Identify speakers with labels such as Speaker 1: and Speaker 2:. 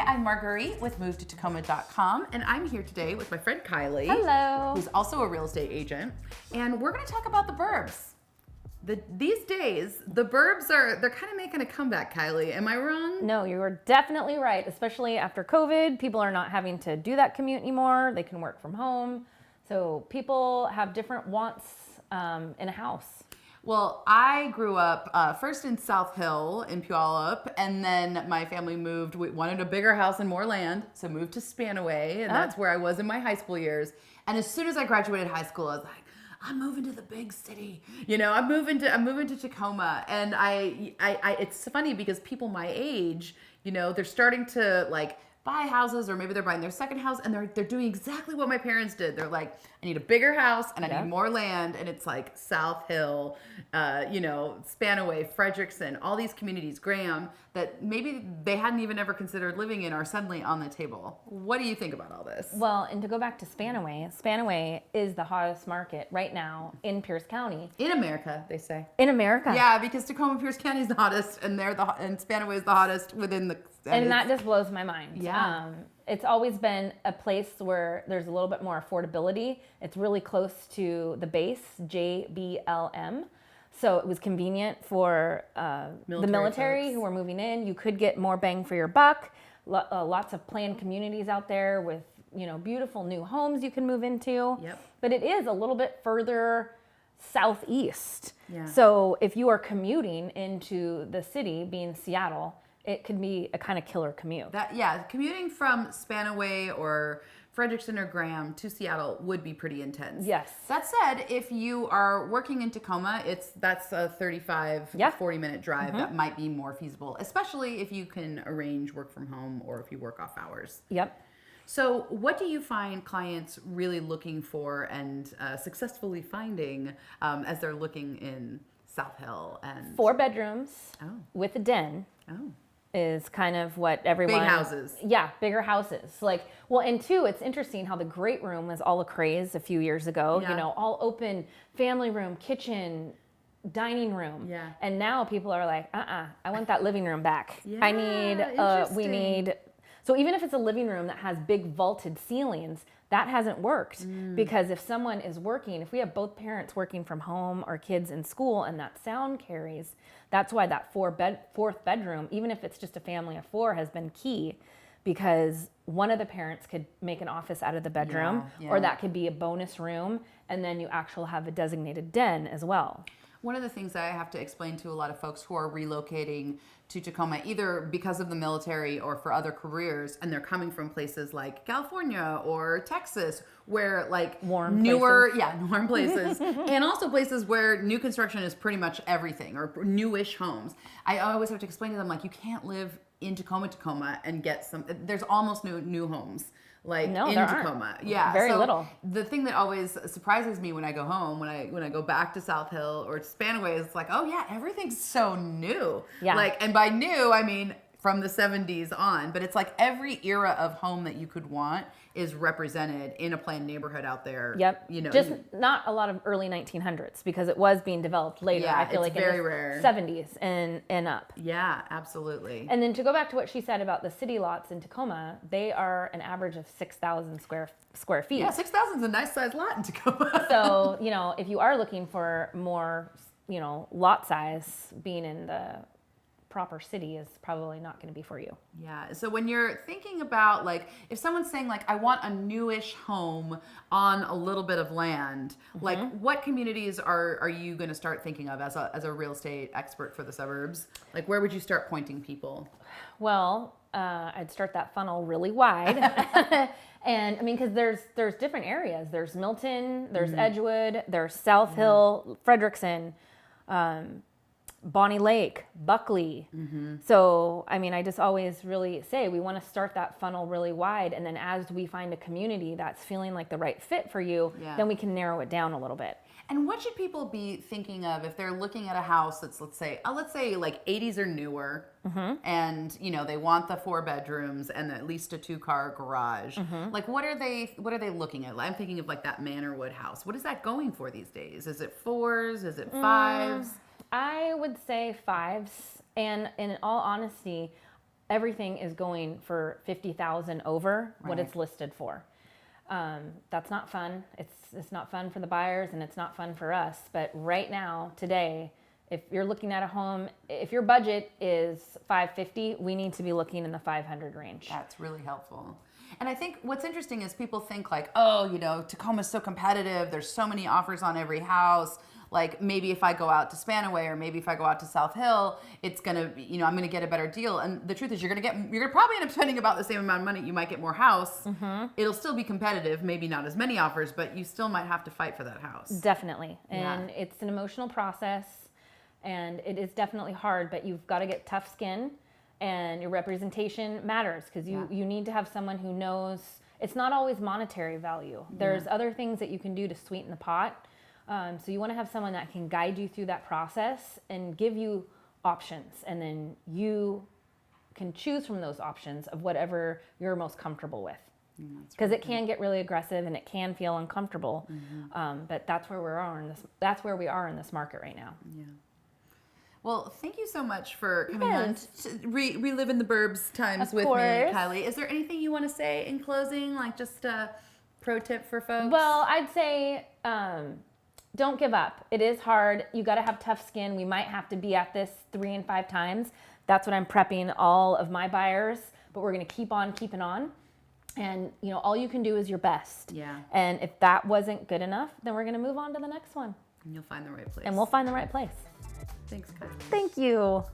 Speaker 1: I'm Marguerite with MoveToTacoma.com, and I'm here today with my friend Kylee.
Speaker 2: Hello.
Speaker 1: Who's also a real estate agent, and we're going to talk about the burbs. These days, the burbs they're kind of making a comeback, Kylee. Am I wrong?
Speaker 2: No, you are definitely right, especially after COVID. People are not having to do that commute anymore. They can work from home. So people have different wants in a house.
Speaker 1: Well, I grew up first in South Hill in Puyallup, and then my family moved. We wanted a bigger house and more land, so moved to Spanaway, and that's where I was in my high school years. And as soon as I graduated high school, I was like, I'm moving to the big city. You know, I'm moving to Tacoma. And I it's funny because people my age, you know, they're starting to like buy houses, or maybe they're buying their second house, and they're doing exactly what my parents did. They're like, I need a bigger house and I need more land, and it's like South Hill, you know, Spanaway, Frederickson, all these communities, Graham, that maybe they hadn't even ever considered living in are suddenly on the table. What do you think about all this?
Speaker 2: Well, and to go back to Spanaway is the hottest market right now in Pierce County.
Speaker 1: In America, they say.
Speaker 2: In America.
Speaker 1: Yeah, because Tacoma and Pierce County is the hottest, and and Spanaway is the hottest within the.
Speaker 2: And that just blows my mind.
Speaker 1: Yeah.
Speaker 2: It's always been a place where there's a little bit more affordability. It's really close to the base, JBLM. So it was convenient for the military
Speaker 1: folks
Speaker 2: who were moving in. You could get more bang for your buck. Lots of planned communities out there with, you know, beautiful new homes you can move into.
Speaker 1: Yep.
Speaker 2: But it is a little bit further southeast.
Speaker 1: Yeah.
Speaker 2: So if you are commuting into the city, being Seattle, it could be a kind of killer commute.
Speaker 1: Commuting from Spanaway or Frederickson or Graham to Seattle would be pretty intense.
Speaker 2: Yes.
Speaker 1: That said, if you are working in Tacoma, that's a 40-minute drive. That might be more feasible, especially if you can arrange work from home or if you work off hours.
Speaker 2: Yep.
Speaker 1: So what do you find clients really looking for and successfully finding as they're looking in South Hill? And
Speaker 2: 4 bedrooms with a den.
Speaker 1: Oh.
Speaker 2: Is kind of what everyone...
Speaker 1: Big houses.
Speaker 2: Yeah, bigger houses. And 2, it's interesting how the great room was all a craze a few years ago.
Speaker 1: Yeah.
Speaker 2: You know, all open family room, kitchen, dining room.
Speaker 1: Yeah.
Speaker 2: And now people are like, I want that living room back.
Speaker 1: Yeah,
Speaker 2: So even if it's a living room that has big vaulted ceilings, that hasn't worked. Because if someone is working, if we have both parents working from home or kids in school and that sound carries, that's why that fourth bedroom, even if it's just a family of 4, has been key, because one of the parents could make an office out of the bedroom, or that could be a bonus room, and then you actually have a designated den as well.
Speaker 1: One of the things that I have to explain to a lot of folks who are relocating to Tacoma, either because of the military or for other careers, and they're coming from places like California or Texas, where like
Speaker 2: warm
Speaker 1: places, and also places where new construction is pretty much everything, or newish homes. I always have to explain to them, like, you can't live in Tacoma and get some. There's almost no new homes. In Tacoma. Yeah.
Speaker 2: Very little.
Speaker 1: The thing that always surprises me when I go home, when I go back to South Hill or to Spanaway, it's like, oh yeah, everything's so new. Yeah. And by new, I mean from the 70s on, but it's like every era of home that you could want is represented in a planned neighborhood out there.
Speaker 2: Yep.
Speaker 1: You know,
Speaker 2: just not a lot of early 1900s, because it was being developed later.
Speaker 1: Yeah,
Speaker 2: I feel
Speaker 1: it's
Speaker 2: like
Speaker 1: very
Speaker 2: in the
Speaker 1: rare.
Speaker 2: 70s and up.
Speaker 1: Yeah, absolutely.
Speaker 2: And then to go back to what she said about the city lots in Tacoma, they are an average of 6,000 square feet.
Speaker 1: Yeah, 6,000 is a nice sized lot in Tacoma.
Speaker 2: So, you know, if you are looking for more, you know, lot size, being in the proper city is probably not going to be for you.
Speaker 1: Yeah. So when you're thinking about, like, if someone's saying, like, I want a newish home on a little bit of land, like, what communities are you going to start thinking of as a real estate expert for the suburbs? Like, where would you start pointing people?
Speaker 2: Well, I'd start that funnel really wide. And I mean, because there's different areas. There's Milton, there's Edgewood, there's South Hill, Frederickson, Bonnie Lake, Buckley. So, I mean, I just always really say we want to start that funnel really wide. And then as we find a community that's feeling like the right fit for you, then we can narrow it down a little bit.
Speaker 1: And what should people be thinking of if they're looking at a house that's, let's say like 80s or newer, and, you know, they want the 4 bedrooms and at least a 2-car garage. Like, what are they looking at? I'm thinking of like that Manorwood house. What is that going for these days? Is it 4s? Is it 5s?
Speaker 2: I would say 5s. And in all honesty, everything is going for $50,000 over what it's listed for. That's not fun. It's not fun for the buyers, and it's not fun for us. But right now, today, if you're looking at a home, if your budget is $550, we need to be looking in the $500 range.
Speaker 1: That's really helpful. And I think what's interesting is people think like, oh, Tacoma's so competitive. There's so many offers on every house. Like maybe if I go out to Spanaway or maybe if I go out to South Hill, it's gonna, I'm gonna get a better deal. And the truth is, you're gonna probably end up spending about the same amount of money. You might get more house. Mm-hmm. It'll still be competitive. Maybe not as many offers, but you still might have to fight for that house.
Speaker 2: Definitely. And it's an emotional process, and it is definitely hard. But you've got to get tough skin, and your representation matters because you need to have someone who knows. It's not always monetary value. There's other things that you can do to sweeten the pot. So you want to have someone that can guide you through that process and give you options, and then you can choose from those options of whatever you're most comfortable with. Because it can get really aggressive and it can feel uncomfortable, but that's where we are in this market right now.
Speaker 1: Yeah. Well, thank you so much for coming on to reliving the burbs times with me, Kylee. Is there anything you want to say in closing, like just a pro tip for folks?
Speaker 2: Well, I'd say don't give up. It is hard. You got to have tough skin. We might have to be at this 3 and 5 times. That's what I'm prepping all of my buyers, but we're going to keep on keeping on. And, all you can do is your best.
Speaker 1: Yeah.
Speaker 2: And if that wasn't good enough, then we're going to move on to the next one.
Speaker 1: And you'll find the right place.
Speaker 2: And we'll find the right place.
Speaker 1: Thanks, Kylee.
Speaker 2: Thank you.